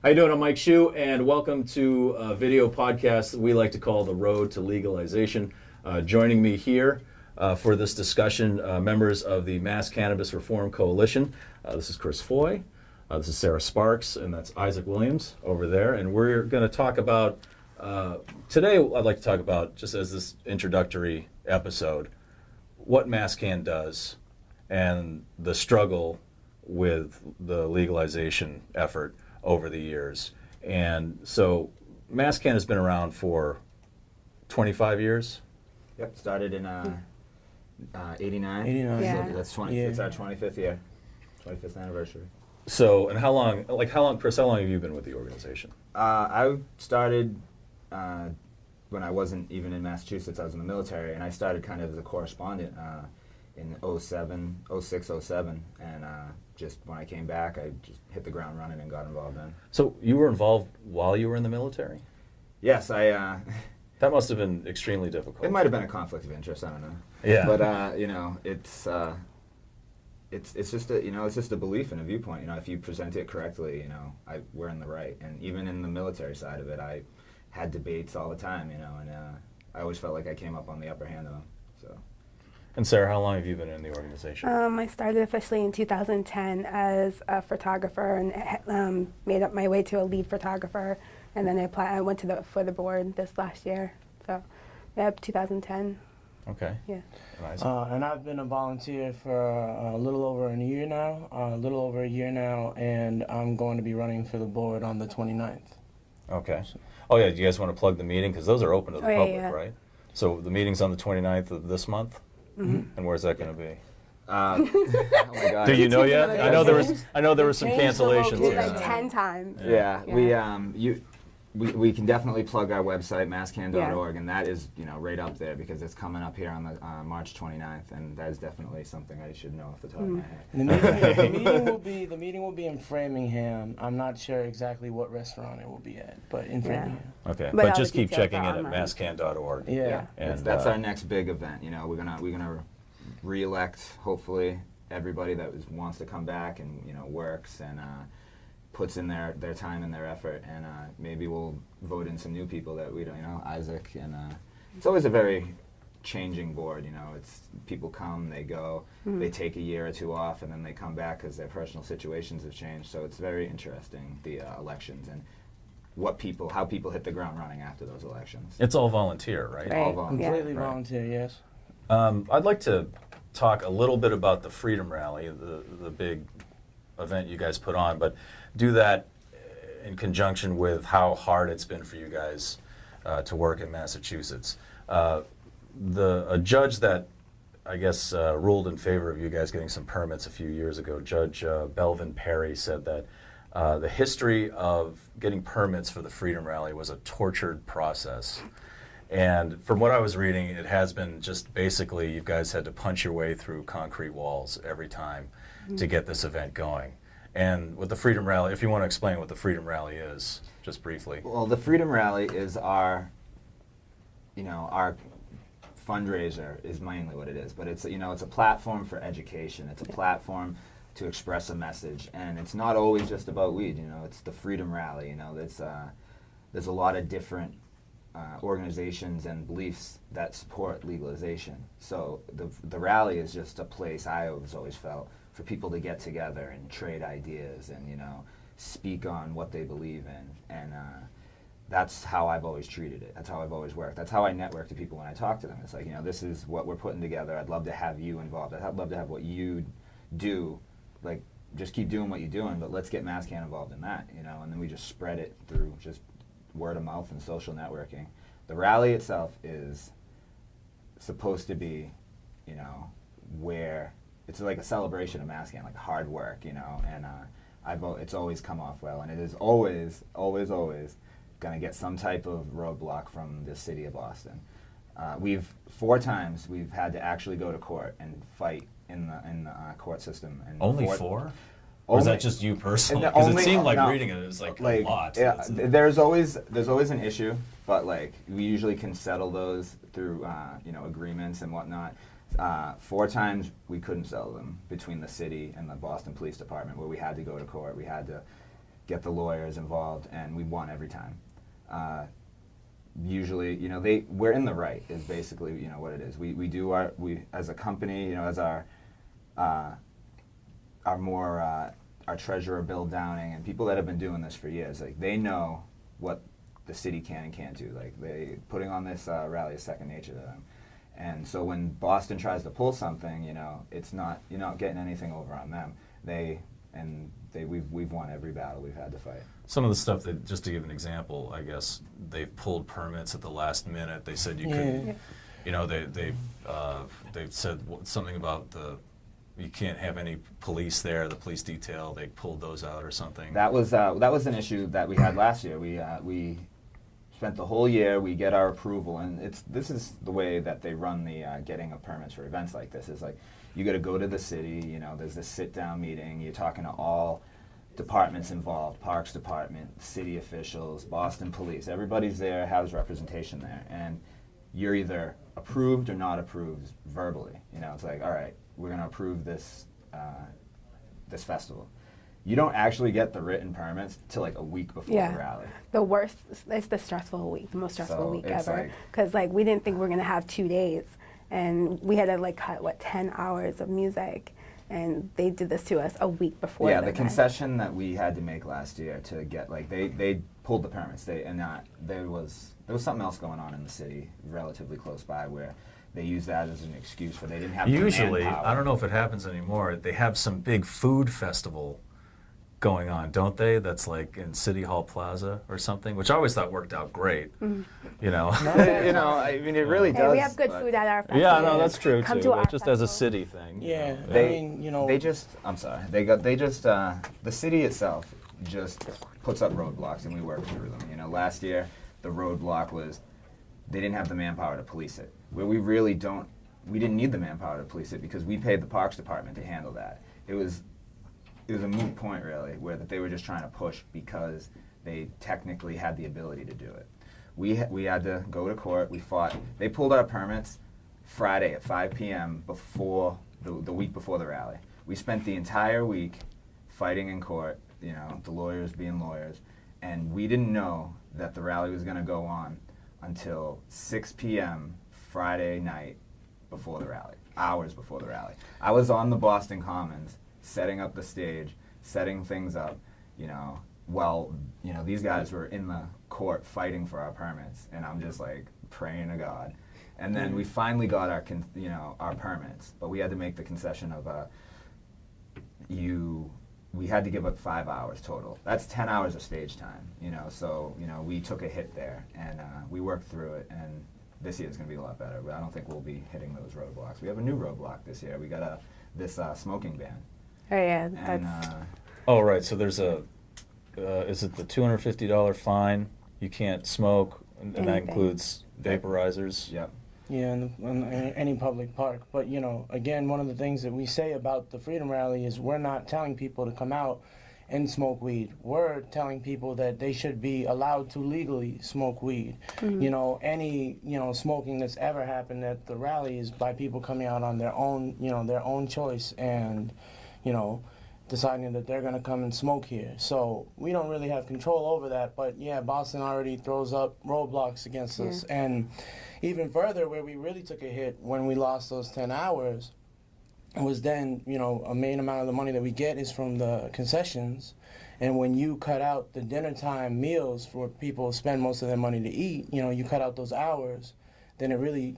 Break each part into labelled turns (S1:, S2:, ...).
S1: How you doing? I'm Mike Shoe, and welcome to a video podcast that we like to call The Road to Legalization. Joining me here for this discussion, members of the Mass Cannabis Reform Coalition. This is Chris Foye, this is Sarah Sparks, and that's Isaac Williams over there. And we're going to talk about, today I'd like to talk about, just as this introductory episode, what MassCann does and the struggle with the legalization effort over the years. And so MassCann has been around for 25 years.
S2: Yep, started in 89.
S3: 89.
S2: So that's 20. Yeah. It's our 25th year, 25th anniversary.
S1: So, and how long, Chris, how long have you been with the organization?
S2: I started when I wasn't even in Massachusetts. I was in the military, and I started kind of as a correspondent in 07, 06, 07, and just when I came back, I just hit the ground running and got involved then.
S1: So you were involved while you were in the military?
S2: Yes, I...
S1: That must have been extremely difficult.
S2: It might have been a conflict of interest, I don't know.
S1: Yeah.
S2: But, you know, it's just a, it's just a belief and a viewpoint. You know, if you present it correctly, you know, we're in the right. And even in the military side of it, I had debates all the time, you know, and I always felt like I came up on the upper hand of them, so...
S1: And Sarah, how long have you been in the organization?
S3: I started officially in 2010 as a photographer and made up my way to a lead photographer, and then I went for the board this last year. So, yeah, 2010.
S1: Okay.
S3: Yeah.
S4: And I've been a volunteer for a little over a year now, and I'm going to be running for the board on the 29th.
S1: Okay. Oh yeah, do you guys want to plug the meeting? Because those are open to the public,
S3: yeah.
S1: right? So the meeting's on the 29th of this month? Mm-hmm. And where's that going to be?
S2: Oh my God.
S1: Do you know yet? I know there was some cancellations.
S3: Like 10 times.
S2: Yeah. We can definitely plug our website, MassCann.org, and that is, you know, right up there because it's coming up here on the March 29th, and that is definitely something I should know off the top of my head.
S4: The meeting will be in Framingham. I'm not sure exactly what restaurant it will be at, but in Framingham.
S1: Okay, but just keep checking in at MassCann.org.
S4: Yeah.
S2: And that's our next big event. You know, we're gonna re-elect hopefully everybody that wants to come back and, you know, works and puts in their time and their effort, and maybe we'll vote in some new people that we don't, you know, Isaac, and it's always a very changing board, you know, it's people come, they go, they take a year or two off, and then they come back because their personal situations have changed, so it's very interesting, the elections, and how people hit the ground running after those elections.
S1: It's all volunteer, right?
S3: Right.
S2: All volunteer.
S4: Completely volunteer, yes.
S1: I'd like to talk a little bit about the Freedom Rally, the big event you guys put on, but do that in conjunction with how hard it's been for you guys to work in Massachusetts. A judge that I guess ruled in favor of you guys getting some permits a few years ago, Judge Belvin Perry, said that the history of getting permits for the Freedom Rally was a tortured process. And from what I was reading, it has been just basically you guys had to punch your way through concrete walls every time to get this event going. And with the Freedom Rally, if you want to explain what the Freedom Rally is, just briefly.
S2: Well, the Freedom Rally is our fundraiser is mainly what it is, but it's, you know, it's a platform for education. It's a platform to express a message, and it's not always just about weed. You know, it's the Freedom Rally. You know, there's a lot of different organizations and beliefs that support legalization. So the rally is just a place I always felt for people to get together and trade ideas and, you know, speak on what they believe in. And that's how I've always treated it. That's how I've always worked. That's how I network to people when I talk to them. It's like, you know, this is what we're putting together. I'd love to have you involved. I'd love to have what you do. Like, just keep doing what you're doing, but let's get MassCann involved in that, you know, and then we just spread it through just word of mouth and social networking. The rally itself is supposed to be, you know, where it's like a celebration of MassCann, like hard work, you know, and it's always come off well, and it is always going to get some type of roadblock from the city of Boston. 4 times we've had to actually go to court and fight in the court system. And
S1: Only 4? Or is that just you personally? Because it seemed like reading it was like a lot.
S2: Yeah, there's always an issue, but like we usually can settle those through you know, agreements and whatnot. 4 times we couldn't settle them between the city and the Boston Police Department, where we had to go to court. We had to get the lawyers involved, and we won every time. Usually, you know, we're in the right is basically, you know, what it is. We do we as a company, you know, as our treasurer Bill Downing and people that have been doing this for years, like they know what the city can and can't do. Like putting on this rally is second nature to them. And so when Boston tries to pull something, you know, you're not getting anything over on them. We've won every battle we've had to fight.
S1: Some of the stuff that, just to give an example, I guess they've pulled permits at the last minute. They said you couldn't, you know, they've said something about you can't have any police there, the police detail. They pulled those out or something.
S2: That was an issue that we had last year. We spent the whole year. We get our approval, and this is the way that they run the getting of permits for events like this. Is like you got to go to the city. You know, there's this sit-down meeting. You're talking to all departments involved: Parks Department, city officials, Boston Police. Everybody's there, has representation there, and you're either approved or not approved verbally. You know, it's like, all right, we're going to approve this this festival. You don't actually get the written permits till like a week before the rally.
S3: The worst, it's the stressful week, the most stressful week ever. Because like we didn't think we were gonna have 2 days, and we had to like cut 10 hours of music, and they did this to us a week before.
S2: Yeah, the concession that we had to make last year to get they pulled the permits. There was something else going on in the city relatively close by where they used that as an excuse for they didn't have
S1: Usually,
S2: manpower.
S1: I don't know if it happens anymore. They have some big food festival going on, don't they? That's like in City Hall Plaza or something, which I always thought worked out great. You know,
S2: you know, I mean, it really does.
S3: We have good food at our festival.
S1: Yeah, no, that's true
S3: Come
S1: too.
S3: to our
S1: Just as a
S3: festival.
S1: city thing.
S4: Yeah,
S1: you know.
S4: I mean, you know,
S2: I'm sorry. The city itself just puts up roadblocks and we work through them. You know, last year the roadblock was they didn't have the manpower to police it. Where we didn't need the manpower to police it because we paid the Parks Department to handle that. It was a moot point really, where that they were just trying to push because they technically had the ability to do it. We had to go to court. We fought. They pulled our permits Friday at 5 p.m. before the week before the rally. We spent the entire week fighting in court. You know, the lawyers being lawyers, and we didn't know that the rally was going to go on until 6 p.m. Friday night before the rally, hours before the rally. I was on the Boston Commons setting up the stage, setting things up, you know, while, you know, these guys were in the court fighting for our permits, and I'm just like praying to God. And then we finally got our permits, but we had to make the concession of we had to give up 5 hours total. That's 10 hours of stage time, you know, so, you know, we took a hit there, and we worked through it, and this year's going to be a lot better, but I don't think we'll be hitting those roadblocks. We have a new roadblock this year. We got this smoking ban.
S3: Oh yeah,
S2: And,
S3: that's.
S1: Oh right, so there's is it the $250 fine? You can't smoke, and that
S3: Anything.
S1: includes vaporizers.
S2: Yep.
S4: yeah, in any public park. But you know, again, one of the things that we say about the Freedom Rally is we're not telling people to come out and smoke weed. We're telling people that they should be allowed to legally smoke weed. You know, any smoking that's ever happened at the rally is by people coming out on their own choice and deciding that they're going to come and smoke here. So we don't really have control over that, but yeah, Boston already throws up roadblocks against us. And even further, where we really took a hit when we lost those 10 hours was then, a main amount of the money that we get is from the concessions. And when you cut out the dinner time meals for people to spend most of their money to eat, you cut out those hours, then it really,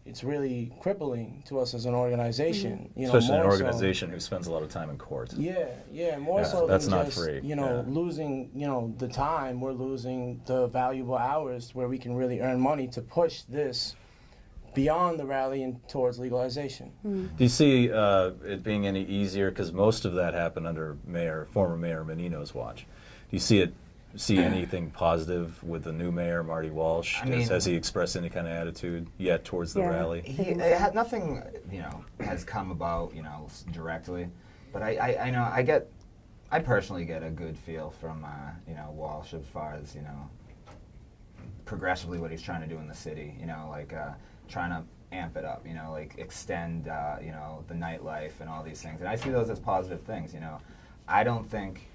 S4: it's really crippling to us as an organization.
S1: Especially an
S4: more
S1: organization who spends a lot of time in court.
S4: More so
S1: that's
S4: than
S1: not
S4: just,
S1: free.
S4: losing, the time, we're losing the valuable hours where we can really earn money to push this beyond the rally and towards legalization.
S1: Do you see it being any easier? Because most of that happened under former Mayor Menino's watch. Do you see anything positive with the new mayor, Marty Walsh? Has he expressed any kind of attitude yet towards the rally?
S2: Nothing, has come about, directly. But I personally get a good feel from, Walsh as far as, progressively what he's trying to do in the city. Trying to amp it up, extend, the nightlife and all these things. And I see those as positive things, I don't think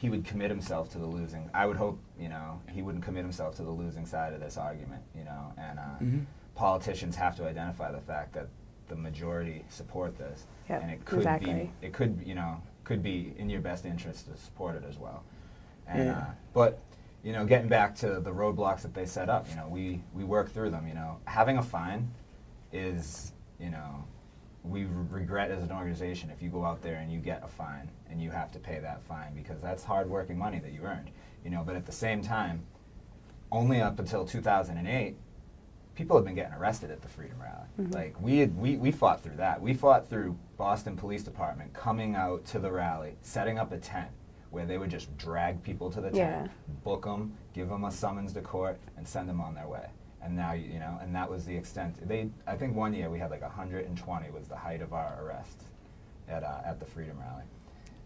S2: he would commit himself to the losing. I would hope, you know, he wouldn't commit himself to the losing side of this argument, you know, and politicians have to identify the fact that the majority support this,
S3: Yep,
S2: and it could
S3: exactly.
S2: be, it could, you know, could be in your best interest to support it as well. And,
S4: Yeah.
S2: but, you know, getting back to the roadblocks that they set up, you know, we work through them, you know. Having a fine is, you know, we regret as an organization if you go out there and you get a fine and you have to pay that fine, because that's hard-working money that you earned, you know. But at the same time, only up until 2008, people have been getting arrested at the Freedom Rally. Like, we fought through that. We fought through Boston Police Department coming out to the rally, setting up a tent where they would just drag people to the tent, book them, give them a summons to court, and send them on their way. And now, you know, and that was the extent. I think one year we had like 120 was the height of our arrests at the Freedom Rally,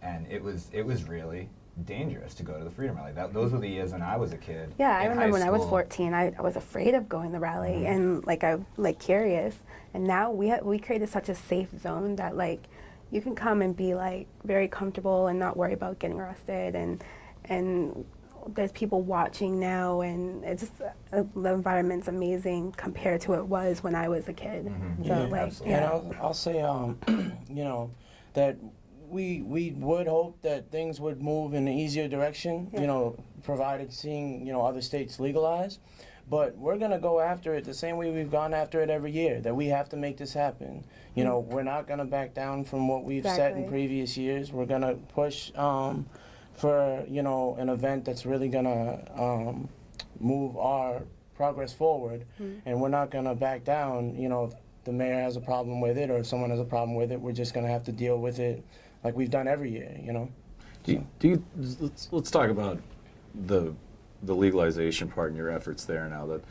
S2: and it was really dangerous to go to the Freedom Rally. Those were the years when I was a kid.
S3: Yeah, I
S2: in
S3: remember when
S2: high
S3: I was
S2: school.
S3: 14, I was afraid of going to the rally, and like I curious. And now we created such a safe zone that like you can come and be like very comfortable and not worry about getting arrested, and there's people watching now, and it's just the environment's amazing compared to it was when I was a kid. So
S4: Yeah,
S3: like,
S2: absolutely.
S4: And
S3: yeah,
S4: I'll say, you know, that we would hope that things would move in an easier direction, you know, provided seeing, you know, other states legalize. But we're going to go after it the same way we've gone after it every year, that we have to make this happen. You know, we're not going to back down from what we've set in
S3: Exactly.
S4: previous years. We're going to push for, you know, an event that's really going to move our progress forward. And we're not going to back down. You know, if the mayor has a problem with it or if someone has a problem with it, we're just going to have to deal with it like we've done every year, you know.
S1: Let's talk about the legalization part and your efforts there now. That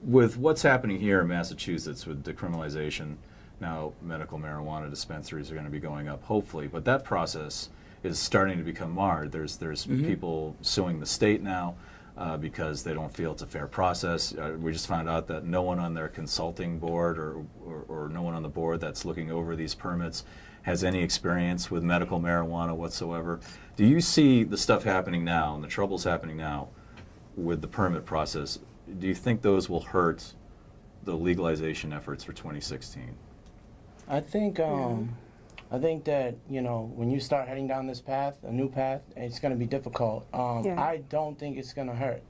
S1: with what's happening here in Massachusetts with decriminalization, now medical marijuana dispensaries are going to be going up, hopefully, but that process is starting to become marred. There's people suing the state now because they don't feel it's a fair process. We just found out that no one on their consulting board or no one on the board that's looking over these permits has any experience with medical marijuana whatsoever. Do you see the stuff happening now and the troubles happening now with the permit process? Do you think those will hurt the legalization efforts for 2016?
S4: I think that, you know, when you start heading down this path, a new path, it's going to be difficult. I don't think it's going to hurt.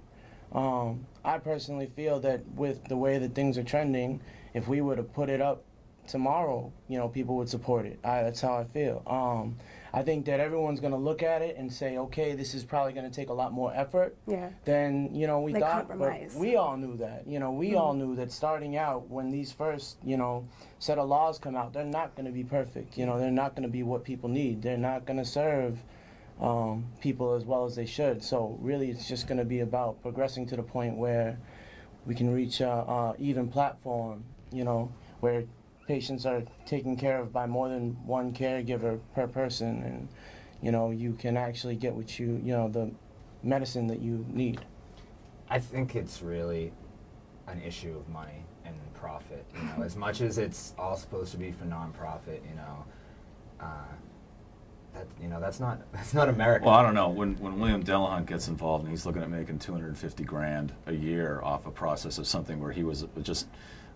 S4: I personally feel that with the way that things are trending, if we were to put it up tomorrow, you know, people would support it. That's how I feel. I think that everyone's going to look at it and say, okay, this is probably going to take a lot more effort than, you know, we
S3: Like
S4: thought.
S3: compromise.
S4: But we all knew that. You know, we all knew that starting out when these first, you know, set of laws come out, they're not going to be perfect. You know, they're not going to be what people need. They're not going to serve people as well as they should. So really it's just going to be about progressing to the point where we can reach an even platform, you know, where patients are taken care of by more than one caregiver per person, and you know you can actually get what you know the medicine that you need.
S2: I think it's really an issue of money and profit. You know, as much as it's all supposed to be for nonprofit, you know, that's not America.
S1: Well, I don't know. When William Delahunt gets involved and he's looking at making $250,000 a year off a process of something where he was just,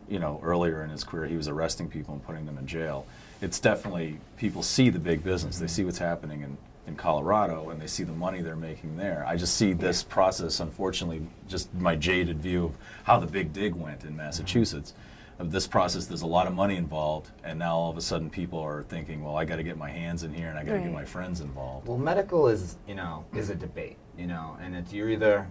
S1: you know, earlier in his career he was arresting people and putting them in jail. It's definitely, people see the big business. They see what's happening in Colorado and they see the money they're making there. I just see this process, unfortunately, just my jaded view of how the big dig went in Massachusetts. Of this process, there's a lot of money involved, and now all of a sudden people are thinking, well, I got to get my hands in here and I got to get my friends involved.
S2: Well, medical is, you know, is a debate, you know, and it's, you're either,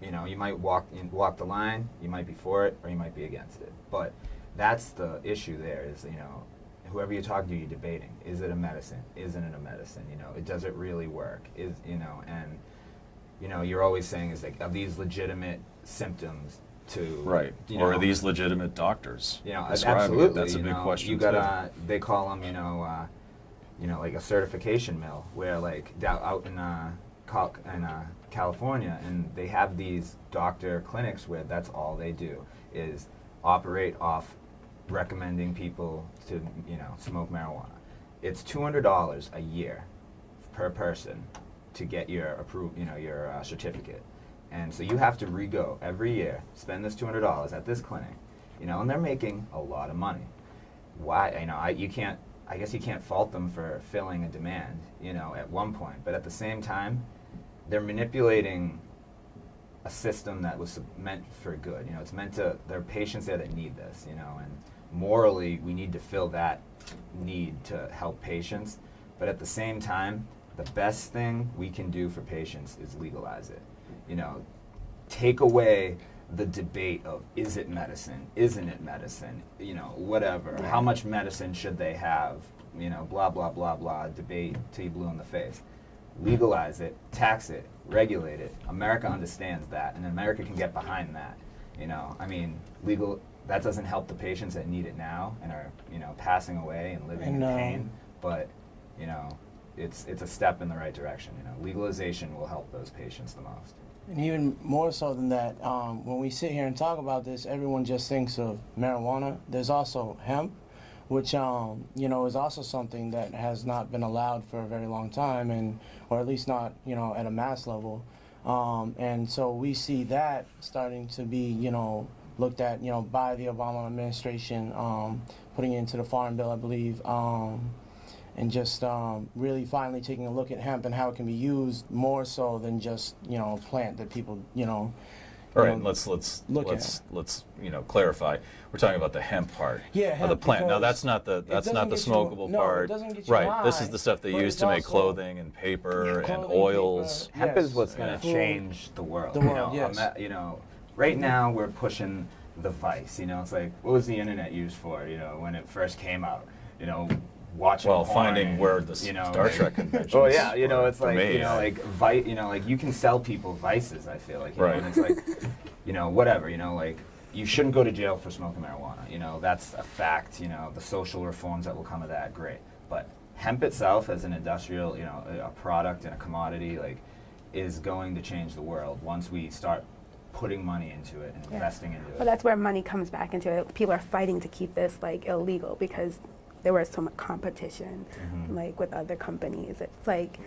S2: you know, you might walk the line, you might be for it, or you might be against it. But that's the issue there is, you know, whoever you're talking to, you're debating. Is it a medicine? Isn't it a medicine? You know, does it really work? Is, you know, and, you know, you're always saying is like, are these legitimate symptoms to,
S1: Right.
S2: you
S1: Or
S2: know,
S1: are these legitimate doctors?
S2: you know,
S1: prescribing it?
S2: absolutely.
S1: That's a
S2: you
S1: big
S2: know,
S1: question.
S2: You
S1: too.
S2: got they call them, you know, like a certification mill, where like out in California, and they have these doctor clinics where that's all they do is operate off recommending people to, you know, smoke marijuana. It's $200 a year per person to get your your certificate. And so you have to re-go every year, spend this $200 at this clinic, and they're making a lot of money. Why? I guess you can't fault them for filling a demand, at one point. But at the same time, they're manipulating a system that was meant for good. It's meant to, there are patients there that need this, and morally we need to fill that need to help patients. But at the same time, the best thing we can do for patients is legalize it. Take away the debate of, is it medicine, isn't it medicine, whatever, how much medicine should they have, blah, blah, blah, blah, debate till you blue in the face. Legalize it, tax it, regulate it. America understands that, and America can get behind that. That doesn't help the patients that need it now and are, passing away and living in pain, but, it's a step in the right direction. Legalization will help those patients the most.
S4: And even more so than that, when we sit here and talk about this, everyone just thinks of marijuana. There's also hemp, which is also something that has not been allowed for a very long time, or at least not at a mass level. And so we see that starting to be looked at by the Obama administration, putting it into the Farm Bill, I believe. And just really finally taking a look at hemp and how it can be used more so than just a plant that people
S1: All right, let's clarify. We're talking about the hemp part of the plant. Now that's not the smokable part.
S4: It doesn't get you
S1: right.
S4: high,
S1: This is the stuff they use to make clothing and paper and oils.
S4: Paper.
S2: Hemp is what's going to change the world.
S4: Yes.
S2: Right now we're pushing the vice. It's like, what was the internet used for? When it first came out. Watching porn
S1: finding
S2: and,
S1: where the Star Trek conventions.
S2: Oh yeah, it's like
S1: me,
S2: like you can sell people vices. I feel like,
S1: right.
S2: And it's like, whatever. Like you shouldn't go to jail for smoking marijuana. That's a fact. The social reforms that will come of that, great. But hemp itself, as an industrial, a product and a commodity, is going to change the world once we start putting money into it and investing into it.
S3: Well, that's where money comes back into it. People are fighting to keep this illegal because there was so much competition, with other companies. It's like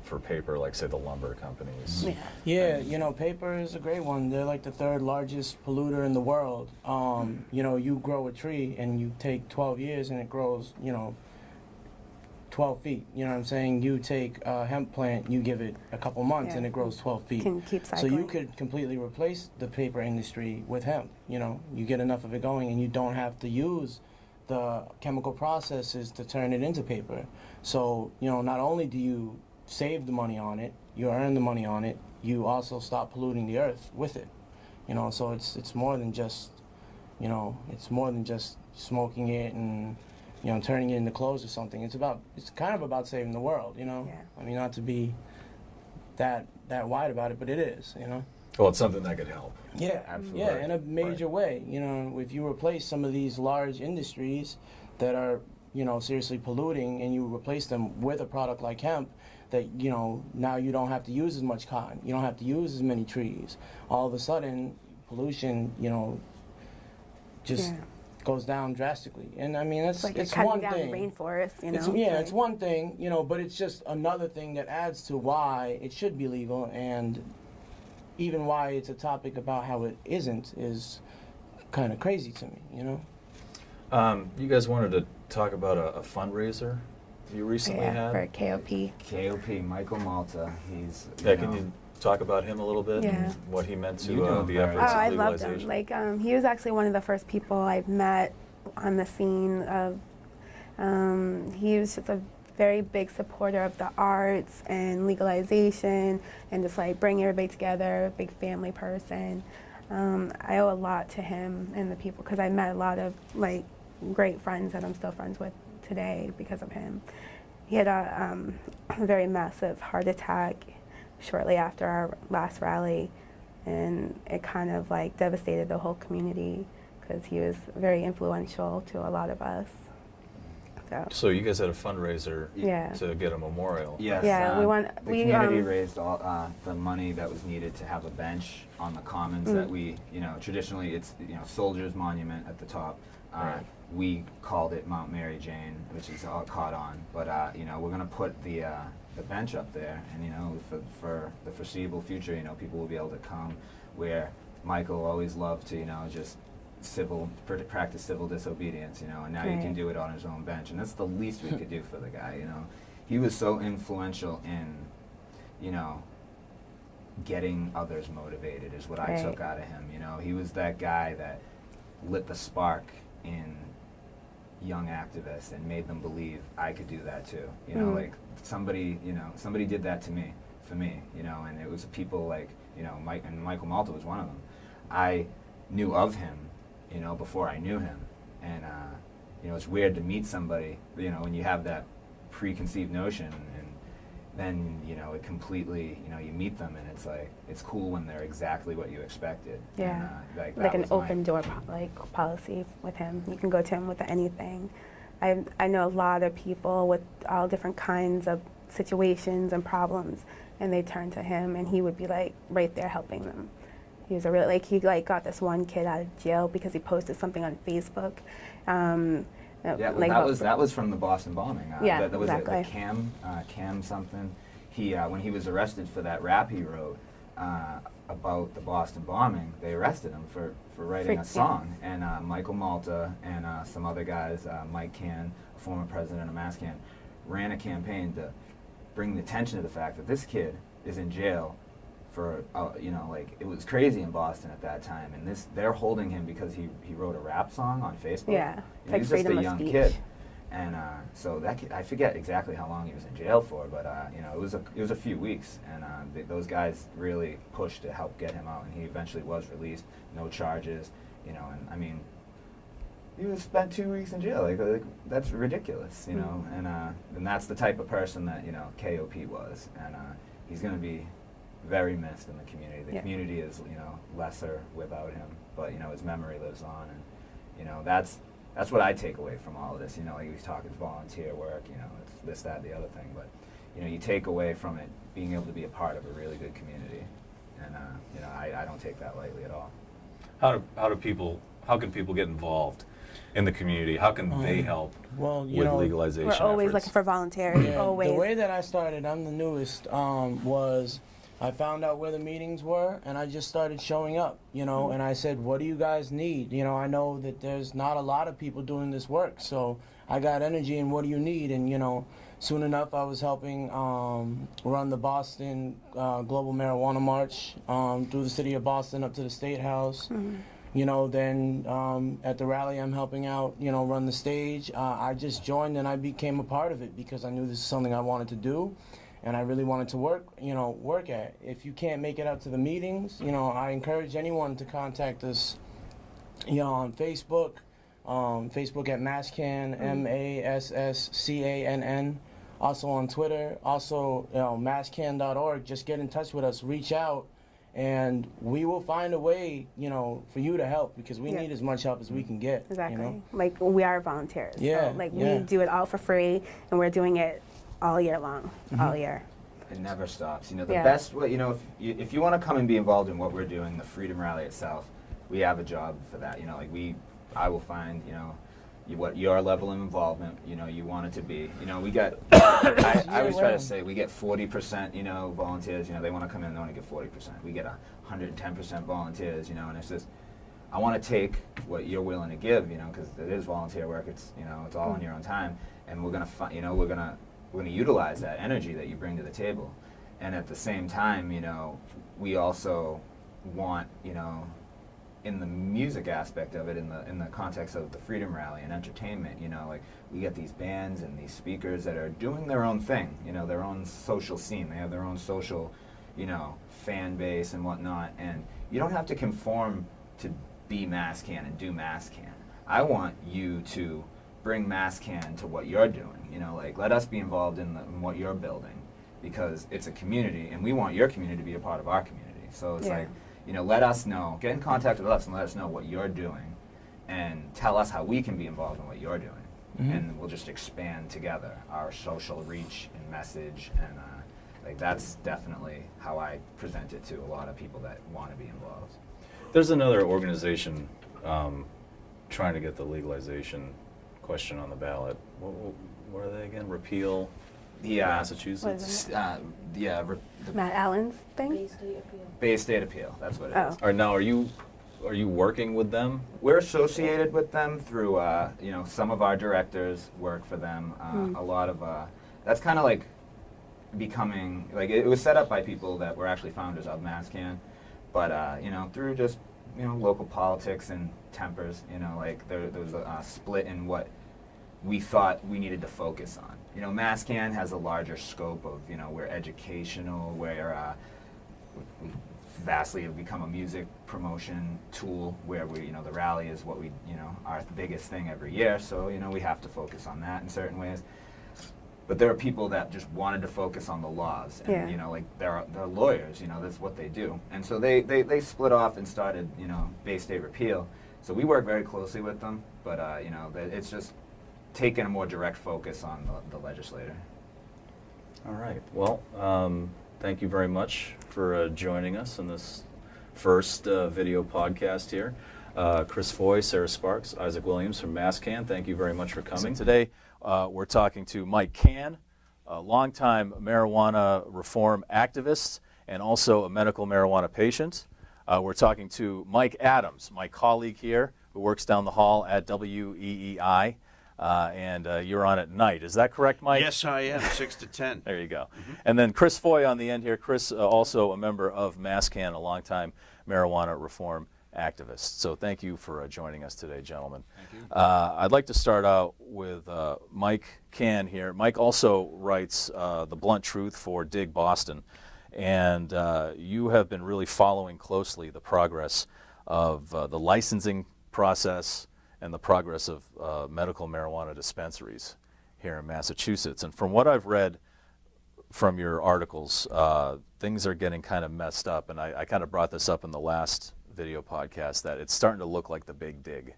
S1: for paper, say the lumber companies.
S4: Yeah, paper is a great one. They're like the third largest polluter in the world. You grow a tree and you take 12 years and it grows, 12 feet. You know what I'm saying? You take a hemp plant, you give it a couple months and it grows 12 feet.
S3: Can keep
S4: so
S3: cycling.
S4: you could completely replace the paper industry with hemp. You get enough of it going and you don't have to use the chemical processes to turn it into paper. So, not only do you save the money on it, you earn the money on it, you also stop polluting the earth with it. So it's more than just, it's more than just smoking it and, turning it into clothes or something. It's kind of about saving the world,
S3: Yeah.
S4: Not to be that wide about it, but it is,
S1: Well, it's something that could help.
S4: Yeah,
S2: absolutely.
S4: Yeah, in a major way. If you replace some of these large industries that are, seriously polluting, and you replace them with a product like hemp, that now you don't have to use as much cotton, you don't have to use as many trees. All of a sudden, pollution, just goes down drastically. And it's one
S3: down
S4: thing.
S3: The rainforest,
S4: It's one thing, but it's just another thing that adds to why it should be legal, and even why it's a topic about how it isn't is kind of crazy to me,
S1: You guys wanted to talk about a fundraiser you recently had?
S3: For KOP.
S2: KOP, Michael Malta, he's...
S1: can you talk about him a little bit?
S3: Yeah.
S1: And what he meant to
S2: You do
S1: the
S2: very
S1: efforts
S3: Oh,
S1: of
S3: I loved
S1: legalization?
S3: him. He was actually one of the first people I've met on the scene of, he was just a very big supporter of the arts and legalization and just bring everybody together, big family person. I owe a lot to him and the people because I met a lot of great friends that I'm still friends with today because of him. He had a very massive heart attack shortly after our last rally, and it kind of devastated the whole community because he was very influential to a lot of us.
S1: So you guys had a fundraiser
S3: Yeah.
S1: to get a memorial.
S2: Yes,
S3: Yeah,
S2: the community raised all the money that was needed to have a bench on the commons that we, traditionally it's, soldier's monument at the top,
S1: Right.
S2: We called it Mount Mary Jane, which is all caught on. But you know, we're going to put the bench up there, and you know, for the foreseeable future, you know, people will be able to come. Where Michael always loved to, you know, just practice civil disobedience, you know, and now you can do it on his own bench, and that's the least we could do for the guy, you know. He was so influential in, you know, getting others motivated is what I took out of him, you know. He was that guy that lit the spark in young activists and made them believe I could do that too, you know, like somebody did that to me, for me, you know, and it was people like, you know, Michael Malta was one of them. I knew of him, you know, before I knew him, and you know, it's weird to meet somebody, you know, when you have that preconceived notion, and then, you know, it completely, you know, you meet them, and it's like, it's cool when they're exactly what you expected.
S3: Yeah,
S2: and,
S3: like an open door policy with him. You can go to him with anything. I know a lot of people with all different kinds of situations and problems, and they turn to him, and he would be like right there helping them. He was a really, like, he like got this one kid out of jail because he posted something on Facebook.
S2: Yeah, well,
S3: like
S2: that was from the Boston bombing.
S3: Yeah,
S2: that was
S3: exactly.
S2: Cann something. He when he was arrested for that rap he wrote about the Boston bombing, they arrested him for writing a song. And Michael Malta and some other guys, Mike Cann, a former president of MassCann, ran a campaign to bring the attention to the fact that this kid is in jail for, you know, like, it was crazy in Boston at that time, and they're holding him because he wrote a rap song on Facebook.
S3: Yeah,
S2: You know,
S3: like
S2: he's just
S3: freedom
S2: a
S3: of
S2: young
S3: speech.
S2: kid, and so that kid, I forget exactly how long he was in jail for, but you know, it was a few weeks, and those guys really pushed to help get him out, and he eventually was released, no charges, you know, and I mean, he was spent 2 weeks in jail, like that's ridiculous, you know, and that's the type of person that, you know, KOP was, and he's going to be very missed in the community. The community is, you know, lesser without him, but, you know, his memory lives on, and, you know, that's what I take away from all of this. You know, like he's talking volunteer work, you know, it's this, that, the other thing, but, you know, you take away from it being able to be a part of a really good community, and, you know, I don't take that lightly at all.
S1: How can people get involved in the community? How can they help
S4: Well, you
S1: with
S4: know,
S1: legalization
S3: We're always
S1: efforts?
S3: looking for volunteers.
S4: Yeah,
S3: Always.
S4: the way that I started, I'm the newest, was I found out where the meetings were, and I just started showing up, you know, and I said, what do you guys need? You know, I know that there's not a lot of people doing this work, so I got energy, and what do you need? And, you know, soon enough, I was helping run the Boston Global Marijuana March through the city of Boston up to the State House. You know, then at the rally I'm helping out, you know, run the stage. I just joined and I became a part of it because I knew this is something I wanted to do and I really wanted to work at. If you can't make it out to the meetings, you know, I encourage anyone to contact us, you know, on Facebook, Facebook at MassCann, MassCann. Also on Twitter, also, you know, masscann.org. Just get in touch with us, reach out, and we will find a way, you know, for you to help because we need as much help as we can get.
S3: Exactly.
S4: You know?
S3: Like, we are volunteers.
S4: Yeah.
S3: So, like, we do it all for free, and we're doing it all year long, all year.
S2: It never stops. You know, the best way, you know, if you want to come and be involved in what we're doing, the Freedom Rally itself, we have a job for that. You know, like I will find, you know, what your level of involvement, you know, you want it to be. You know, we got, I always try to say, we get 40%, you know, volunteers, you know, they want to come in and they want to get 40%. We get 110% volunteers, you know, and it's just, I want to take what you're willing to give, you know, because it is volunteer work, it's, you know, it's all on your own time, and we're going to, you know, we're going to utilize that energy that you bring to the table. And at the same time, you know, we also want, you know, in the music aspect of it, in the context of the Freedom Rally and entertainment, you know, like we get these bands and these speakers that are doing their own thing, you know, their own social scene. They have their own social, you know, fan base and whatnot. And you don't have to conform to be MassCann and do MassCann. I want you to bring MassCann to what you're doing. You know, like let us be involved in what you're building because it's a community, and we want your community to be a part of our community. So it's like, you know, let us know, get in contact with us and let us know what you're doing and tell us how we can be involved in what you're doing. And we'll just expand together our social reach and message, and like that's definitely how I present it to a lot of people that want to be involved.
S1: There's another organization trying to get the legalization question on the ballot. What are they again? Repeal Massachusetts?
S3: Matt Allen's thing?
S2: Bay State Appeal, that's what it is.
S3: Oh.
S1: All right, now, are you working with them?
S2: We're associated with them through, you know, some of our directors work for them. A lot of, that's kind of like becoming, like it was set up by people that were actually founders of MassCann, but, you know, through just, you know, local politics and tempers, you know, like there was a split in what we thought we needed to focus on. You know, MassCann has a larger scope of, you know, we're educational, we're, we vastly have become a music promotion tool where we, you know, the rally is what we, you know, our biggest thing every year. So, you know, we have to focus on that in certain ways. But there are people that just wanted to focus on the laws, and you know, like they're lawyers, you know, that's what they do. And so they split off and started, you know, Bay State Repeal. So we work very closely with them, but you know, it's just taking a more direct focus on the legislator.
S1: All right. Well, thank you very much for joining us in this first video podcast here. Chris Foye, Sarah Sparks, Isaac Williams from MassCann, thank you very much for coming. Today, we're talking to Mike Cann, a longtime marijuana reform activist and also a medical marijuana patient. We're talking to Mike Adams, my colleague here, who works down the hall at WEEI. And you're on at night. Is that correct, Mike?
S5: Yes, I am, 6 to 10.
S1: There you go. And then Chris Foye on the end here. Chris, also a member of MassCann, a longtime marijuana reform activist. So thank you for joining us today, gentlemen.
S5: Thank you.
S1: I'd like to start out with Mike Cann here. Mike also writes The Blunt Truth for Dig Boston. And you have been really following closely the progress of the licensing process and the progress of medical marijuana dispensaries here in Massachusetts. And from what I've read from your articles, things are getting kind of messed up. And I kind of brought this up in the last video podcast, that it's starting to look like the big dig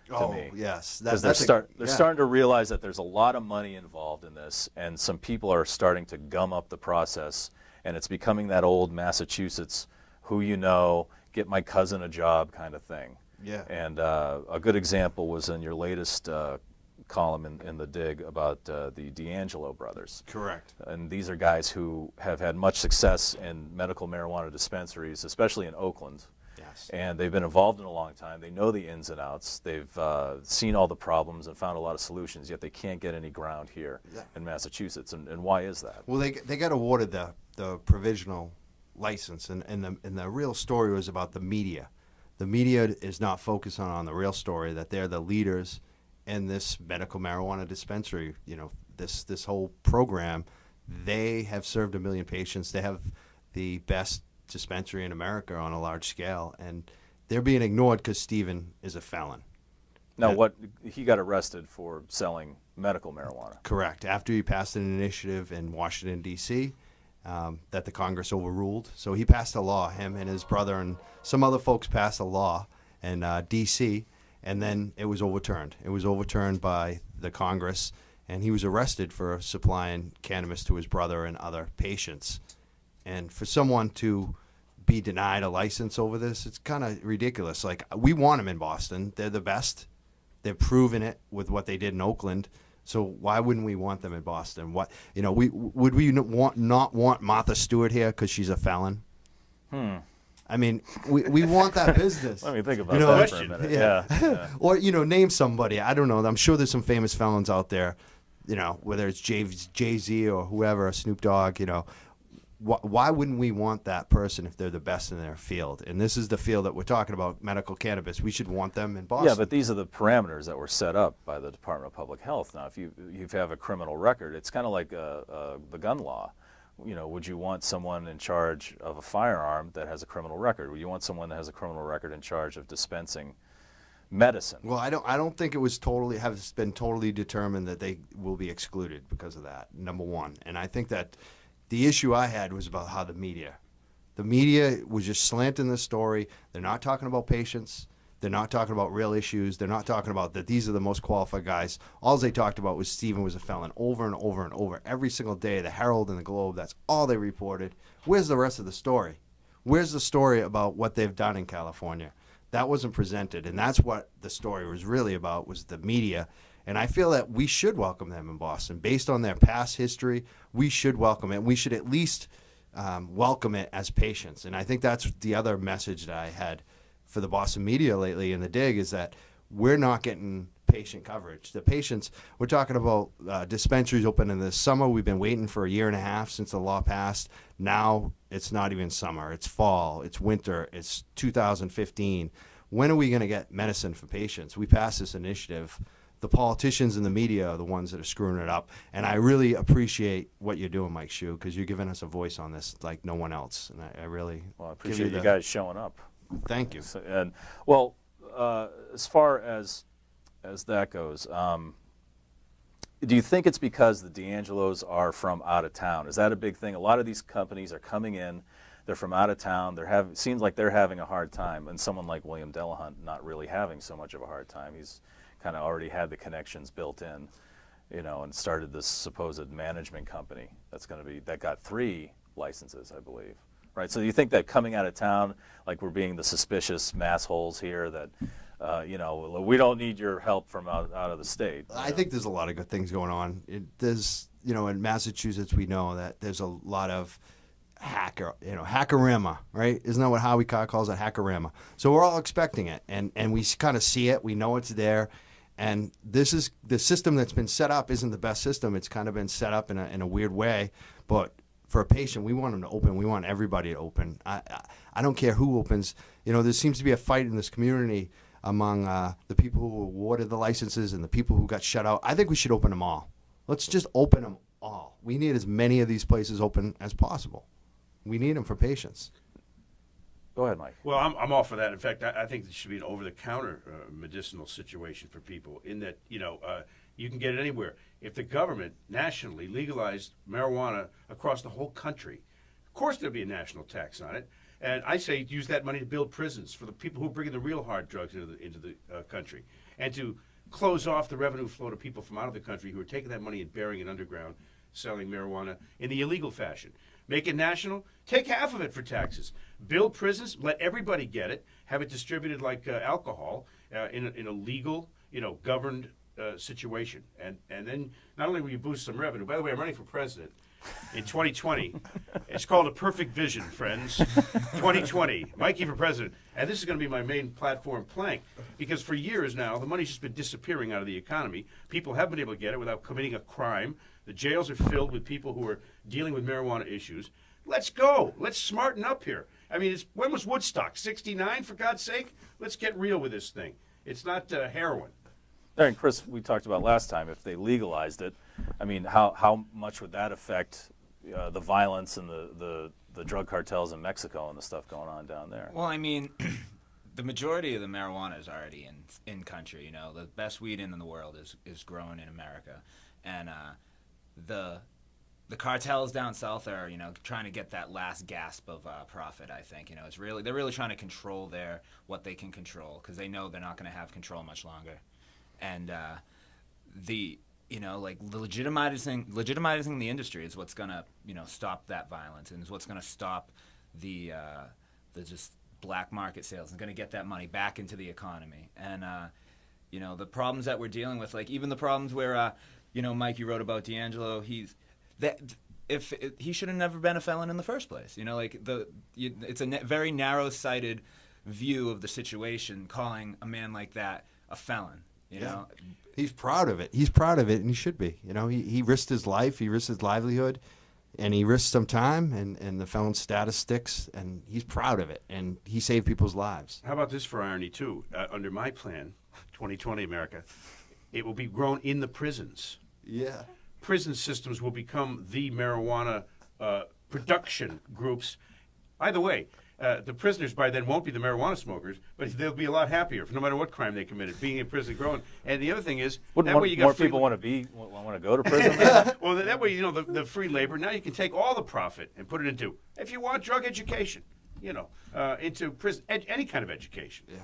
S1: to me.
S5: Yes.
S1: Because they're starting to realize that there's a lot of money involved in this, and some people are starting to gum up the process, and it's becoming that old Massachusetts, who you know, get my cousin a job kind of thing.
S5: Yeah.
S1: And a good example was in your latest column in the Dig about the D'Angelo brothers.
S5: Correct.
S1: And these are guys who have had much success in medical marijuana dispensaries, especially in Oakland.
S5: Yes.
S1: And they've been involved in a long time. They know the ins and outs. They've seen all the problems and found a lot of solutions, yet they can't get any ground here in Massachusetts. And why is that?
S5: Well, they got awarded the provisional license, and the real story was about the media. The media is not focusing on the real story, that they're the leaders in this medical marijuana dispensary. You know, this whole program, they have served 1 million patients. They have the best dispensary in America on a large scale, and they're being ignored because Stephen is a felon.
S1: Now, he got arrested for selling medical marijuana.
S5: Correct. After he passed an initiative in Washington, D.C., that the Congress overruled. So he passed a law, him and his brother and some other folks passed a law in D.C., and then it was overturned. It was overturned by the Congress, and he was arrested for supplying cannabis to his brother and other patients. And for someone to be denied a license over this, it's kind of ridiculous. Like, we want them in Boston. They're the best. They've proven it with what they did in Oakland. So why wouldn't we want them in Boston? Would we not want Martha Stewart here because she's a felon? I mean, we want that businez.
S1: Let me think about that for a minute.
S5: Yeah. Or, name somebody. I don't know. I'm sure there's some famous felons out there, whether it's Jay-Z or whoever, Snoop Dogg, Why wouldn't we want that person if they're the best in their field? And this is the field that we're talking about, medical cannabis. We should want them in Boston.
S1: Yeah, but these are the parameters that were set up by the Department of Public Health. Now, if you have a criminal record, it's kind of like the gun law. Would you want someone in charge of a firearm that has a criminal record? Would you want someone that has a criminal record in charge of dispensing medicine?
S5: Well, I don't think it was has been totally determined that they will be excluded because of that, number one. And I think that the issue I had was about how the media was just slanting the story. They're not talking about patients. They're not talking about real issues. They're not talking about that these are the most qualified guys. All they talked about was Stephen was a felon over and over and over. Every single day, the Herald and the Globe, that's all they reported. Where's the rest of the story? Where's the story about what they've done in California? That wasn't presented, and that's what the story was really about, was the media. And I feel that we should welcome them in Boston. Based on their past history, we should welcome it. We should at least welcome it as patients. And I think that's the other message that I had for the Boston media lately in the dig, is that we're not getting patient coverage. The patients, we're talking about dispensaries open in the summer. We've been waiting for a year and a half since the law passed. Now it's not even summer. It's fall. It's winter. It's 2015. When are we going to get medicine for patients? We passed this initiative. The politicians and the media are the ones that are screwing it up. And I really appreciate what you're doing, Mike Shue, because you're giving us a voice on this like no one else. And I really
S1: Well, I appreciate you guys showing up.
S5: Thank you.
S1: So, and well, as far as that goes, do you think it's because the D'Angelos are from out of town? Is that a big thing? A lot of these companies are coming in, they're from out of town. Seems like they're having a hard time, and someone like William Delahunt not really having so much of a hard time. He's kind of already had the connections built in, and started this supposed management company that got 3 licenses, I believe. Right. So do you think that coming out of town, like we're being the suspicious massholes here, that we don't need your help from out of the state?
S5: I think there's a lot of good things going on. There's, in Massachusetts, we know that there's a lot of hackerama, right? Isn't that what Howie Carr calls it, hackerama? So we're all expecting it, and we kind of see it. We know it's there, and this is the system that's been set up isn't the best system. It's kind of been set up in a weird way, but for a patient, we want them to open. We want everybody to open. I don't care who opens. There seems to be a fight in this community among the people who awarded the licenses and the people who got shut out. I think we should open them all. Let's just open them all. We need as many of these places open as possible. We need them for patients.
S1: Go ahead, Mike.
S6: Well, I'm all for that. In fact, I think this should be an over-the-counter medicinal situation for people, in that, you can get it anywhere. If the government nationally legalized marijuana across the whole country, of course there'd be a national tax on it. And I say use that money to build prisons for the people who are bringing the real hard drugs into the country, and to close off the revenue flow to people from out of the country who are taking that money and burying it underground, selling marijuana in the illegal fashion. Make it national. Take half of it for taxes. Build prisons. Let everybody get it. Have it distributed like alcohol in a legal, governed situation. And then not only will you boost some revenue. By the way, I'm running for president in 2020. It's called A Perfect Vision, friends. 2020. Mikey for president. And this is going to be my main platform plank, because for years now, the money's just been disappearing out of the economy. People haven't been able to get it without committing a crime. The jails are filled with people who are dealing with marijuana issues. Let's go. Let's smarten up here. I mean, when was Woodstock? 69, for God's sake? Let's get real with this thing. It's not heroin.
S1: And Chris, we talked about last time, if they legalized it, I mean, how much would that affect the violence and the drug cartels in Mexico and the stuff going on down there?
S7: Well, I mean, the majority of the marijuana is already in country. The best weed in the world is grown in America, and the cartels down south are trying to get that last gasp of profit. I think they're really trying to control what they can control, because they know they're not going to have control much longer. And legitimizing the industry is what's going to stop that violence, and is what's going to stop the just black market sales, and going to get that money back into the economy. And the problems that we're dealing with, like even the problems where Mike, you wrote about D'Angelo, he should have never been a felon in the first place. It's a very narrow-sighted view of the situation, calling a man like that a felon. You know?
S5: He's proud of it. He's proud of it, and he should be. He risked his life, he risked his livelihood, and he risked some time, and the felon status sticks, and he's proud of it, and he saved people's lives.
S6: How about this for irony, too? Under my plan, 2020 America, it will be grown in the prisons.
S5: Yeah.
S6: Prison systems will become the marijuana production groups. Either way, the prisoners by then won't be the marijuana smokers, but they'll be a lot happier, no matter what crime they committed, being in prison growing. And the other thing is,
S1: wouldn't more people want to go to prison?
S6: Well, that way, the free labor. Now you can take all the profit and put it into, if you want, drug education. Into prison, any kind of education.
S5: Yeah.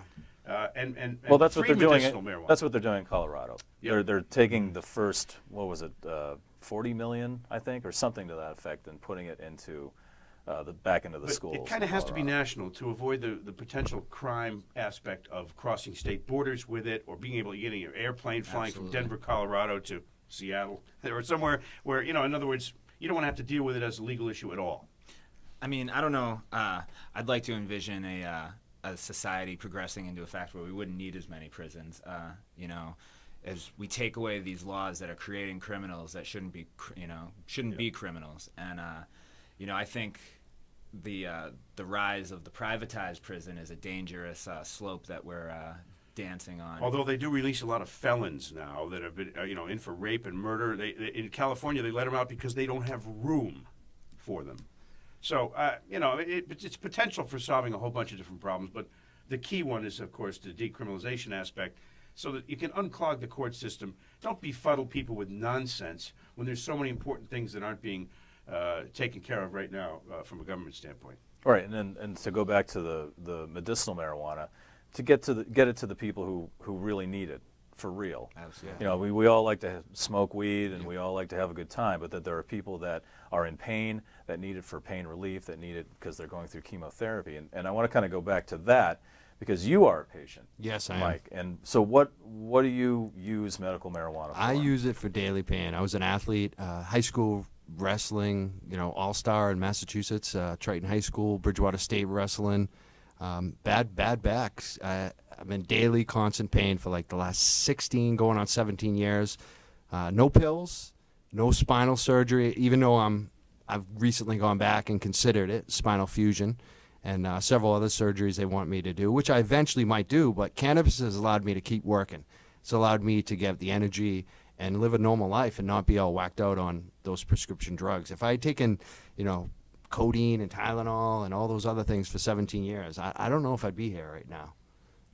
S6: And
S1: well, that's what
S6: free
S1: they're doing.
S6: medicinal marijuana.
S1: That's what they're doing in Colorado.
S6: Yep.
S1: They're taking the first, 40 million, I think, or something to that effect, and putting it into back into the
S6: But
S1: schools.
S6: it kind of has to be national to avoid the potential crime aspect of crossing state borders with it, or being able to get in your airplane flying
S7: Absolutely.
S6: from Denver, Colorado to Seattle, or somewhere where, in other words, you don't want to have to deal with it as a legal issue at all.
S7: I mean, I don't know. I'd like to envision a society progressing into a fact where we wouldn't need as many prisons. As we take away these laws that are creating criminals that shouldn't be criminals, and I think the rise of the privatized prison is a dangerous slope that we're dancing on.
S6: Although they do release a lot of felons now that have been, in for rape and murder. In California, they let them out because they don't have room for them. So, it's potential for solving a whole bunch of different problems. But the key one is, of course, the decriminalization aspect, so that you can unclog the court system. Don't befuddle people with nonsense when there's so many important things that aren't being taken care of right now from a government standpoint.
S1: All right, and to go back to the medicinal marijuana, to get it to the people who really need it for real.
S7: Absolutely.
S1: We all like to smoke weed and we all like to have a good time, but that there are people that are in pain, that need it for pain relief, that need it because they're going through chemotherapy. And I want to kind of go back to that because you are a patient.
S5: Yes, I am.
S1: Mike. And so what do you use medical marijuana for?
S5: I use it for daily pain. I was an athlete, high school wrestling, all-star in Massachusetts, Triton High School, Bridgewater State wrestling. Bad backs. I've been daily constant pain for like the last 16, going on 17 years. No pills, no spinal surgery, even though I've recently gone back and considered it, spinal fusion, and several other surgeries they want me to do, which I eventually might do, but cannabis has allowed me to keep working. It's allowed me to get the energy and live a normal life and not be all whacked out on those prescription drugs. If I had taken, codeine and Tylenol and all those other things for 17 years, I don't know if I'd be here right now.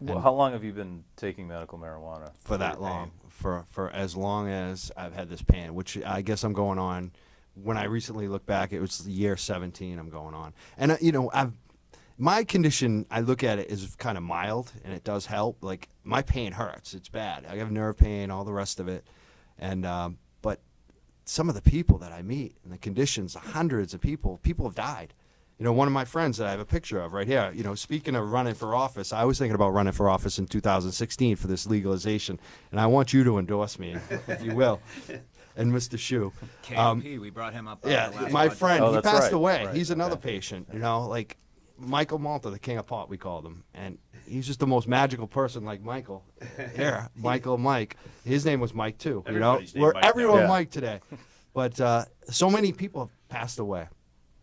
S1: Well, how long have you been taking medical marijuana?
S5: For that
S1: your
S5: long,
S1: pain?
S5: for as long as I've had this pain, which I guess I'm going on. When I recently look back, it was the year 17 I'm going on. And, my condition, I look at it as kind of mild, and it does help. Like, my pain hurts. It's bad. I have nerve pain, all the rest of it. And, but some of the people that I meet and the conditions, hundreds of people have died. One of my friends that I have a picture of right here, speaking of running for office, I was thinking about running for office in 2016 for this legalization, and I want you to endorse me, if you will. And Mr. Shu.
S7: KMP, we brought him up.
S5: Yeah,
S7: the last
S5: my
S7: podcast.
S5: friend,
S1: Oh,
S5: he
S1: that's
S5: passed
S1: right.
S5: away.
S1: Right,
S5: He's another
S1: okay.
S5: patient, like Michael Malta, the king of pot, we called him. And he's just the most magical person, like Michael. Here, Mike. His name was Mike, too.
S6: Everybody's named
S5: We're
S6: Mike now.
S5: everyone
S1: Yeah.
S5: Mike today. But so many people have passed away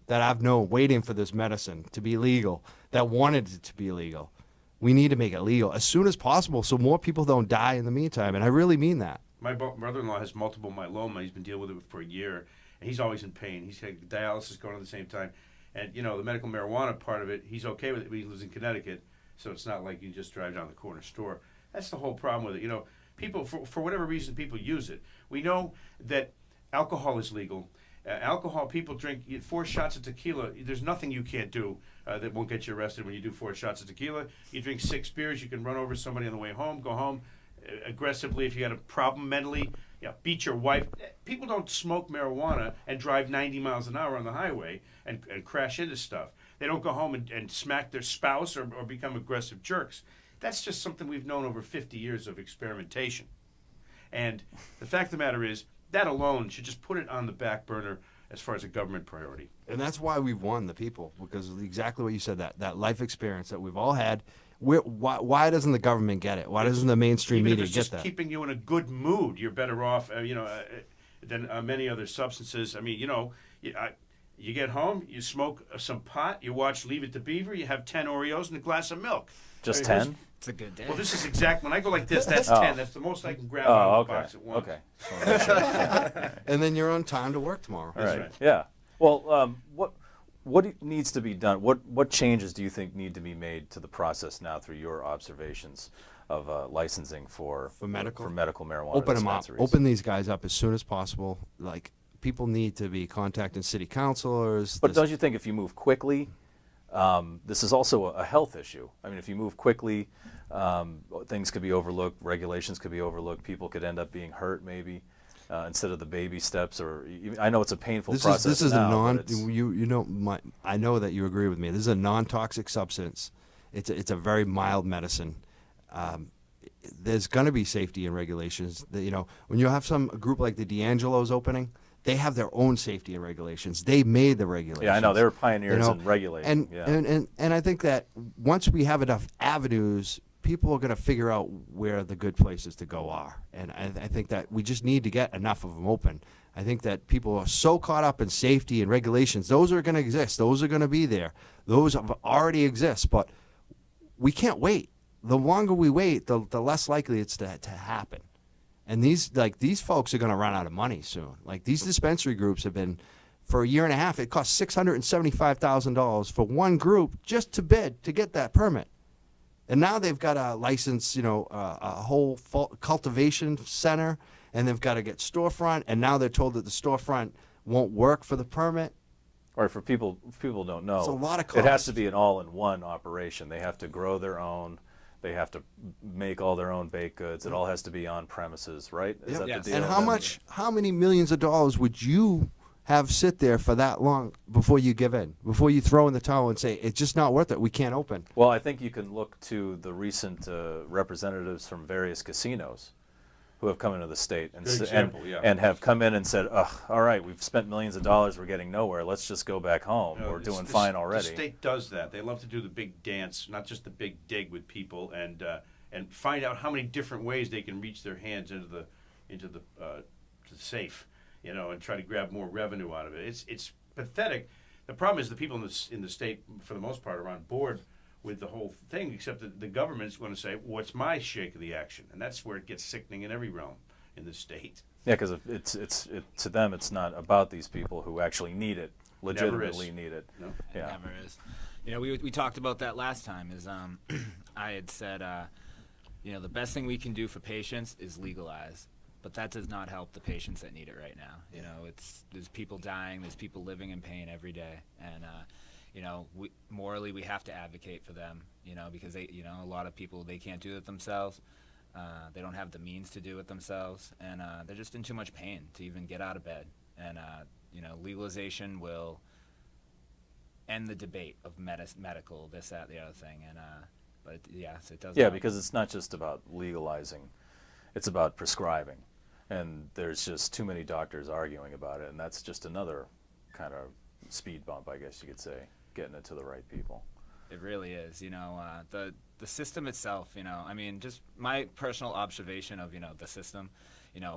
S5: that I've known waiting for this medicine to be legal, that wanted it to be legal. We need to make it legal as soon as possible so more people don't die in the meantime. And I really mean that.
S6: My brother-in-law has multiple myeloma. He's been dealing with it for a year, and he's always in pain. He's had dialysis going on at the same time. And, the medical marijuana part of it, he's okay with it, but he lives in Connecticut, so it's not like you just drive down the corner store. That's the whole problem with it. People, for whatever reason, people use it. We know that alcohol is legal. People drink 4 shots of tequila. There's nothing you can't do that won't get you arrested when you do 4 shots of tequila. You drink 6 beers, you can run over somebody on the way home, go home aggressively if you got a problem mentally. Beat your wife. People don't smoke marijuana and drive 90 miles an hour on the highway and crash into stuff. They don't go home and smack their spouse or become aggressive jerks. That's just something we've known over 50 years of experimentation. And the fact of the matter is, that alone should just put it on the back burner as far as a government priority.
S5: And that's why we've won the people, because of exactly what you said, that life experience that we've all had. Why doesn't the government get it? Why doesn't the mainstream
S6: Even if
S5: media
S6: it's
S5: get
S6: just
S5: that?
S6: keeping you in a good mood, you're better off, than many other substances. I mean, you get home, you smoke some pot, you watch Leave It to Beaver, you have 10 Oreos and a glass of milk.
S1: Just
S6: I mean,
S1: 10?
S7: It's a good day.
S6: Well, this is exact. When I go like this, that's
S1: Oh.
S6: 10. That's the most I can grab out
S1: Oh,
S6: of the
S1: okay.
S6: box at once.
S1: Okay. Just wanna make sure.
S5: And then you're on time to work tomorrow.
S1: All right.
S6: right.
S1: Yeah. Well, what needs to be done? What changes do you think need to be made to the process now through your observations of licensing for
S5: medical
S1: marijuana
S5: Open them up.
S1: dispensaries?
S5: Open these guys up as soon as possible. Like, people need to be contacting city councilors.
S1: But don't you think if you move quickly, this is also a health issue? I mean, if you move quickly, things could be overlooked, regulations could be overlooked, people could end up being hurt maybe. instead of the baby steps. Or I know it's a painful
S5: This
S1: process
S5: is
S1: now,
S5: a non.
S1: but it's-
S5: I know that you agree with me. This is a non-toxic substance. It's a very mild medicine. There's going to be safety and regulations. When you have a group like the D'Angelo's opening, they have their own safety and regulations. They made the regulations.
S1: Yeah, I know. They were pioneers in regulating.
S5: And,
S1: yeah.
S5: and I think that once we have enough avenues, people are going to figure out where the good places to go are. And I think that we just need to get enough of them open. I think that people are so caught up in safety and regulations. Those are going to exist. Those are going to be there. Those already exist. But we can't wait. The longer we wait, the less likely it's to happen. And these folks are going to run out of money soon. Like, these dispensary groups have been, for a year and a half, it cost $675,000 for one group just to bid to get that permit. And now they've got to license, a whole cultivation center, and they've got to get storefront, and now they're told that the storefront won't work for the permit.
S1: Or for people don't know,
S5: It's a lot of
S1: it has
S5: cost.
S1: to be an all-in-one operation. They have to grow their own. They have to make all their own baked goods. It all has to be on premises, right? Is that
S7: Yes.
S1: the deal?
S5: And how many millions of dollars would you have sit there for that long before you give in, before you throw in the towel and say, it's just not worth it, we can't open?
S1: Well, I think you can look to the recent representatives from various casinos who have come into the state and,
S6: Good example, yeah.
S1: and have come in and said, ugh, all right, we've spent millions of dollars, we're getting nowhere, let's just go back home.
S6: No,
S1: We're doing
S6: it's-
S1: fine
S6: The
S1: already.
S6: state does that. They love to do the big dance, not just the big dig with people, and find out how many different ways they can reach their hands into the to the safe, and try to grab more revenue out of it. It's pathetic. The problem is the people in the state, for the most part, are on board with the whole thing, except that the government's going to say, what's my shake of the action? And that's where it gets sickening in every realm in the state.
S1: Yeah, because it's to them, it's not about these people who actually need it, legitimately need it.
S6: No?
S7: It
S1: Yeah.
S7: never is. We talked about that last time. Is I had said, the best thing we can do for patients is legalize, but that does not help the patients that need it right now. There's people dying, there's people living in pain every day, and morally we have to advocate for them. Because they, a lot of people, they can't do it themselves. They don't have the means to do it themselves, and they're just in too much pain to even get out of bed. And legalization will end the debate of medical, this, that, the other thing. And but yes, it does.
S1: Yeah,
S7: help.
S1: because it's not just about legalizing, it's about prescribing. And there's just too many doctors arguing about it, and that's just another kind of speed bump, I guess you could say, getting it to the right people.
S7: It really is. The system itself, just my personal observation of, the system,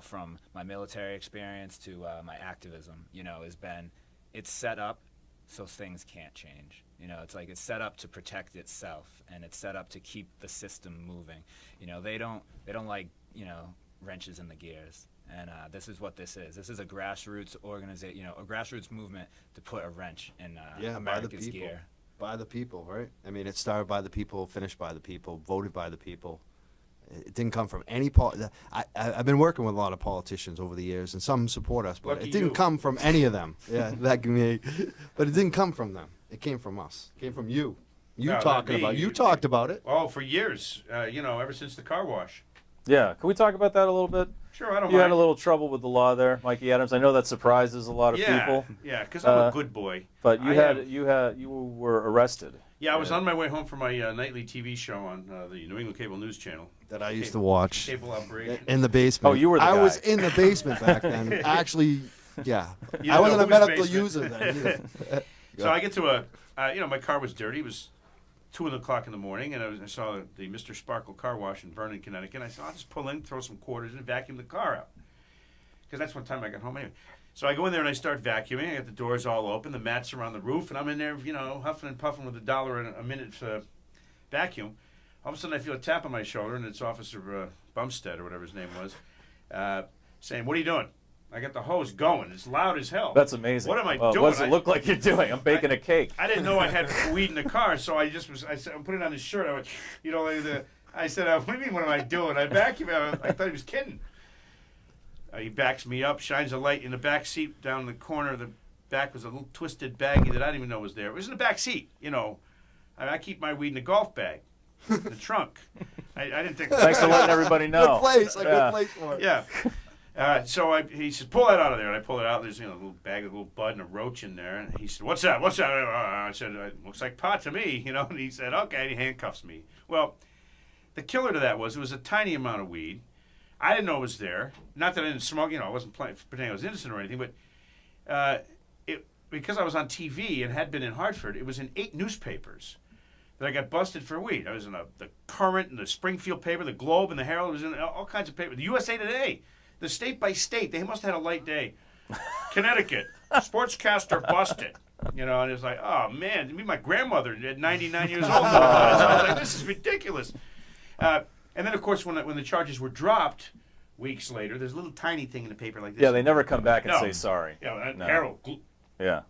S7: from my military experience to my activism, has been, it's set up so things can't change. It's like it's set up to protect itself, and it's set up to keep the system moving. They don't like, wrenches in the gears. And this is what this is. This is a grassroots organization, a grassroots movement to put a wrench in America's gear.
S5: By the people, right? I mean, it started by the people, finished by the people, voted by the people. It didn't come from any I've been working with a lot of politicians over the years, and some support us, but
S6: Lucky
S5: it didn't
S6: you.
S5: come from any of them. Yeah, that can be, but it didn't come from them. It came from us. It came from you. You
S6: No,
S5: talking
S6: not me.
S5: about. You talked about it.
S6: Oh, for years, ever since the car wash.
S1: Yeah, can we talk about that a little bit?
S6: Sure, I don't
S1: You
S6: mind.
S1: had a little trouble with the law there, Mikey Adams. I know that surprises a lot of people,
S6: Yeah, because I'm a good boy.
S1: but
S6: I
S1: you were arrested.
S6: Yeah, I was on my way home from my nightly TV show on the New England Cable News Channel.
S5: That I used to watch
S6: Cable operation.
S5: in the basement.
S1: Oh, you were the
S5: I
S1: guy.
S5: was in the basement back then. Actually, yeah.
S6: You
S5: I
S6: know
S5: wasn't a
S6: whose
S5: medical
S6: basement?
S5: user then either.
S6: So I get to my car was dirty. It was 2:00 in the morning, and I saw the Mr. Sparkle car wash in Vernon, Connecticut. I said, I'll just pull in, throw some quarters in, vacuum the car out. Because that's what time I got home anyway. So I go in there and I start vacuuming. I got the doors all open, the mats are on the roof, and I'm in there, huffing and puffing with $1 a minute vacuum. All of a sudden I feel a tap on my shoulder, and it's Officer Bumstead, or whatever his name was, saying, "What are you doing?" I got the hose going. It's loud as hell.
S1: That's amazing.
S6: What am I
S1: Well,
S6: doing?
S1: What does it look like you're doing? I'm baking a cake.
S6: I didn't know I had weed in the car, so I said, I put it on his shirt. I went, I said, what do you mean, what am I doing? I vacuumed. I thought he was kidding. He backs me up, shines a light in the back seat down in the corner. The back was a little twisted baggie that I didn't even know was there. It was in the back seat, I keep my weed in the golf bag, in the trunk. I didn't think.
S1: Thanks for letting everybody know.
S5: Good place. A
S1: Yeah.
S5: good place for it.
S6: Yeah. He said, pull that out of there. And I pulled it out. There's a little bag of little bud and a roach in there. And he said, what's that? What's that? I said, looks like pot to me, And he said, okay. And he handcuffs me. Well, the killer to that was it was a tiny amount of weed. I didn't know it was there. Not that I didn't smoke. I wasn't pretending I was innocent or anything. But because I was on TV and had been in Hartford, it was in 8 newspapers that I got busted for weed. I was in the Current and the Springfield paper, the Globe and the Herald. It was in all kinds of papers. The USA Today. The state by state, they must have had a light day. Connecticut, sportscaster busted. And it was like, oh man, my grandmother at 99 years old. So I was like, this is ridiculous. And then, of course, when the charges were dropped weeks later, there's a little tiny thing in the paper like this.
S1: Yeah, they never come back and say sorry.
S6: Yeah,
S1: no.
S6: Harold.
S1: Yeah.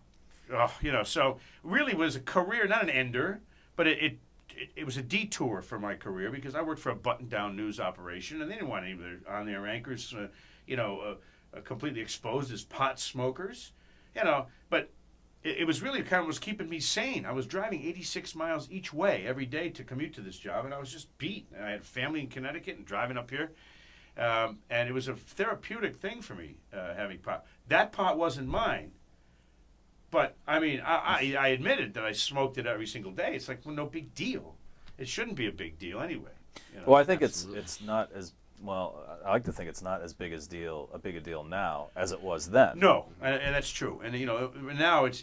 S6: So really was a career, not an ender, but it was a detour for my career because I worked for a button-down news operation, and they didn't want any of their on-air anchors, completely exposed as pot smokers, But it was really kind of was keeping me sane. I was driving 86 miles each way every day to commute to this job, and I was just beat. And I had family in Connecticut and driving up here, and it was a therapeutic thing for me having pot. That pot wasn't mine. But, I admitted that I smoked it every single day. It's like, well, no big deal. It shouldn't be a big deal anyway.
S1: Well, I think it's not as, well, I like to think it's not as big a deal now as it was then.
S6: No, and that's true. And, now it's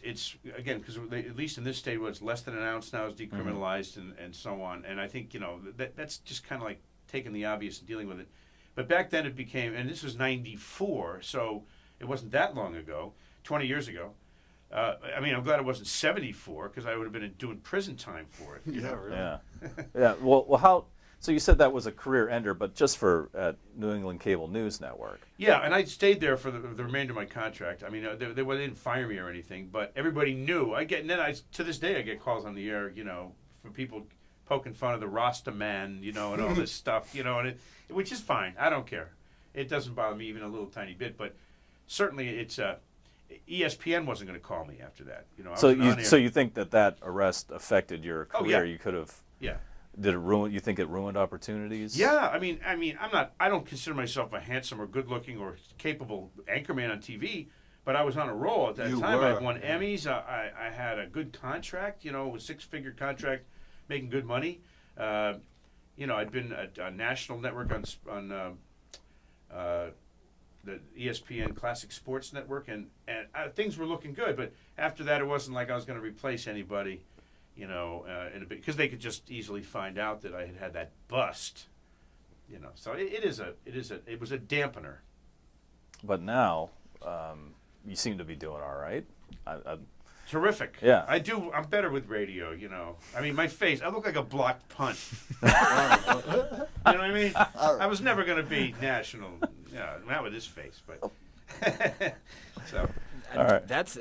S6: again, because at least in this state, it's less than an ounce now is decriminalized and so on. And I think, that's just kind of like taking the obvious and dealing with it. But back then it became, and this was 94, so it wasn't that long ago, 20 years ago. I'm glad it wasn't 74 because I would have been doing prison time for it.
S5: Really.
S1: Yeah. Yeah. Well, how? So you said that was a career ender, but just for New England Cable News Network.
S6: Yeah, and I stayed there for the remainder of my contract. They didn't fire me or anything, but everybody knew. To this day I get calls on the air, from people poking fun of the Rasta man, and all this stuff, which is fine. I don't care. It doesn't bother me even a little tiny bit, but certainly it's ESPN wasn't going to call me after that.
S1: So you think that arrest affected your career?
S6: Oh, yeah.
S1: You could have.
S6: Yeah.
S1: Did it ruin? You think it ruined opportunities?
S6: Yeah. I don't consider myself a handsome or good-looking or capable anchorman on TV, but I was on a roll at that time. I had won Emmys. I had a good contract. It was a 6-figure contract, making good money. I'd been a national network on the ESPN Classic Sports Network, and things were looking good. But after that, it wasn't like I was going to replace anybody, because they could just easily find out that I had that bust, So it was a dampener.
S1: But now, you seem to be doing all right.
S6: Terrific.
S1: Yeah.
S6: I'm better with radio, my face, I look like a blocked punt. You know what I mean? I was never going to be national, not with this face, but. So.
S1: All right.
S7: That's,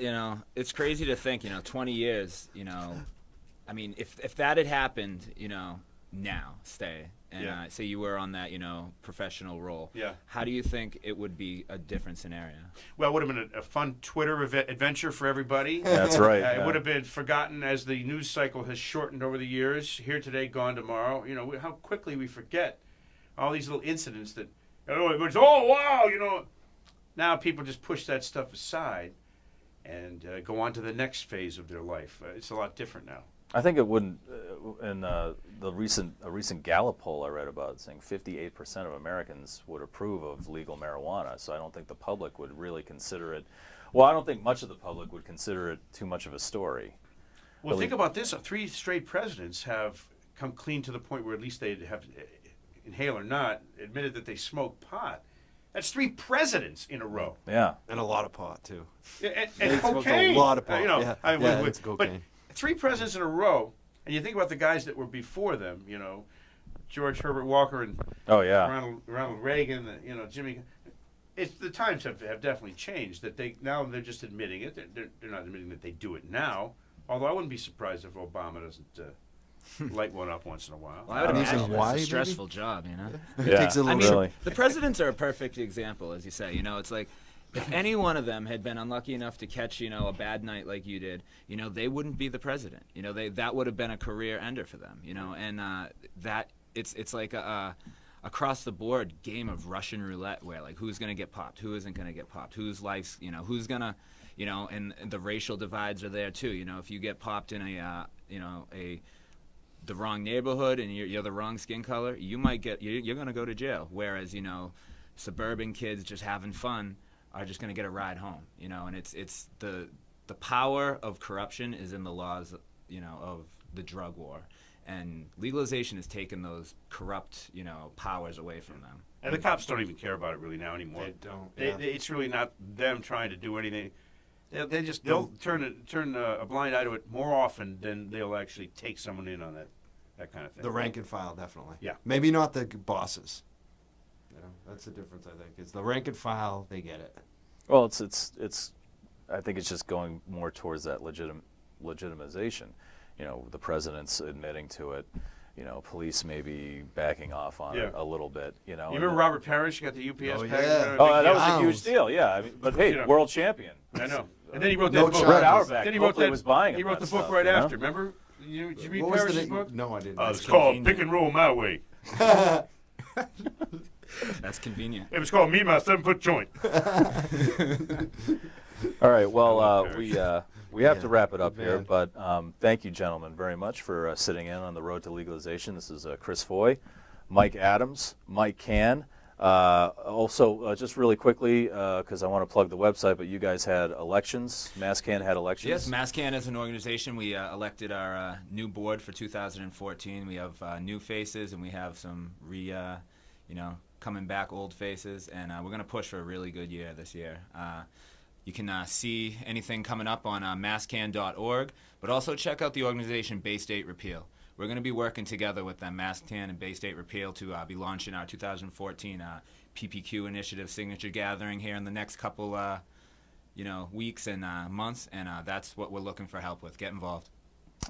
S7: it's crazy to think, 20 years, if that had happened, now, and say you were on that, professional role.
S6: Yeah.
S7: How do you think it would be a different scenario?
S6: Well, it would have been a fun Twitter adventure for everybody.
S1: That's right.
S6: It would have been forgotten as the news cycle has shortened over the years. Here today, gone tomorrow. How quickly we forget all these little incidents that, wow, Now people just push that stuff aside and go on to the next phase of their life. It's a lot different now.
S1: I think it wouldn't. In a recent Gallup poll I read about, saying 58% of Americans would approve of legal marijuana. So I don't think the public would really consider it. Well, I don't think much of the public would consider it too much of a story.
S6: Well, think about this: 3 straight presidents have come clean to the point where at least they have, inhale or not, admitted that they smoke pot. That's 3 presidents in a row.
S1: Yeah,
S5: and a lot of pot too.
S6: And cocaine.
S5: A lot of pot.
S6: It's
S5: cocaine.
S6: But 3 presidents in a row, and you think about the guys that were before them, George Herbert Walker and Ronald Reagan, Jimmy. The times have definitely changed. That they're just admitting it. They're not admitting that they do it now. Although I wouldn't be surprised if Obama doesn't light one up once in a while.
S7: Well, I would imagine
S5: why,
S7: it's a stressful job,
S5: It takes a little
S1: really.
S7: The presidents are a perfect example, as you say. It's like, if any one of them had been unlucky enough to catch, a bad night like you did, they wouldn't be the president. That would have been a career ender for them. And that it's like a across the board game of Russian roulette, where like who's going to get popped, who isn't going to get popped, whose life's, you know, who's going to, you know, and the racial divides are there too. You know, if you get popped in a, you know, the wrong neighborhood and you're the wrong skin color, you might get, you're going to go to jail. Whereas, you know, suburban kids just having fun are just going to get a ride home, you know, and it's the power of corruption is in the laws, you know, of the drug war. And legalization has taken those corrupt, you know, powers away from them.
S6: And the cops don't even care about it really now anymore.
S5: They don't.
S6: It's really not them trying to do anything. They'll turn a blind eye to it more often than they'll actually take someone in on that kind of thing.
S5: The rank and file, definitely.
S6: Yeah.
S5: Maybe not the bosses. You know, that's the difference, I think. It's the rank and file, they get it.
S1: Well, it's. I think it's just going more towards that legitimization. You know, the president's admitting to it. You know, police maybe backing off on it a little bit. You know.
S6: You remember Robert Parrish got the UPS package?
S5: yeah.
S1: Oh, that was a huge deal. Yeah, I mean, but hey,
S6: You know.
S1: world champion.
S6: I know. And then he wrote
S5: No
S6: that book.
S5: charges.
S1: Red Auerbach.
S6: Then he wrote
S1: hopefully
S6: that.
S1: was buying
S6: He
S1: him
S6: wrote
S1: that
S6: the book
S1: stuff,
S6: right
S1: you know?
S6: after. Remember? Did you read
S5: What was the
S6: Parrish's
S5: name?
S6: book?
S5: No, I didn't.
S6: It's called Pick and Roll My Way.
S7: That's convenient.
S6: It was called Me and My 7-Foot Joint.
S1: All right. Well,
S6: Parrish.
S1: we have to wrap it up
S5: Man.
S1: here, but thank you, gentlemen, very much for sitting in on the road to legalization. This is Chris Foye, Mike Adams, Mike Cann. Also, just really quickly, because I want to plug the website, but you guys had elections. MassCann had elections.
S7: Yes, MassCann as an organization, we elected our new board for 2014. We have new faces, and we have some coming back old faces, and we're going to push for a really good year this year. You can see anything coming up on masscann.org, but also check out the organization Bay State Repeal. We're going to be working together with MassCann and Bay State Repeal to be launching our 2014 PPQ initiative signature gathering here in the next couple weeks and months, and that's what we're looking for help with. Get involved.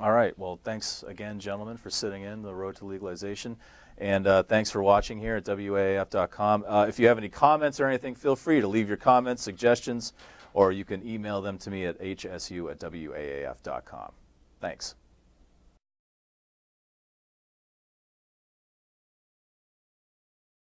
S1: All right. Well, thanks again, gentlemen, for sitting in the road to legalization. And thanks for watching here at WAAF.com. If you have any comments or anything, feel free to leave your comments, suggestions, or you can email them to me at hsu@waaf.com. Thanks.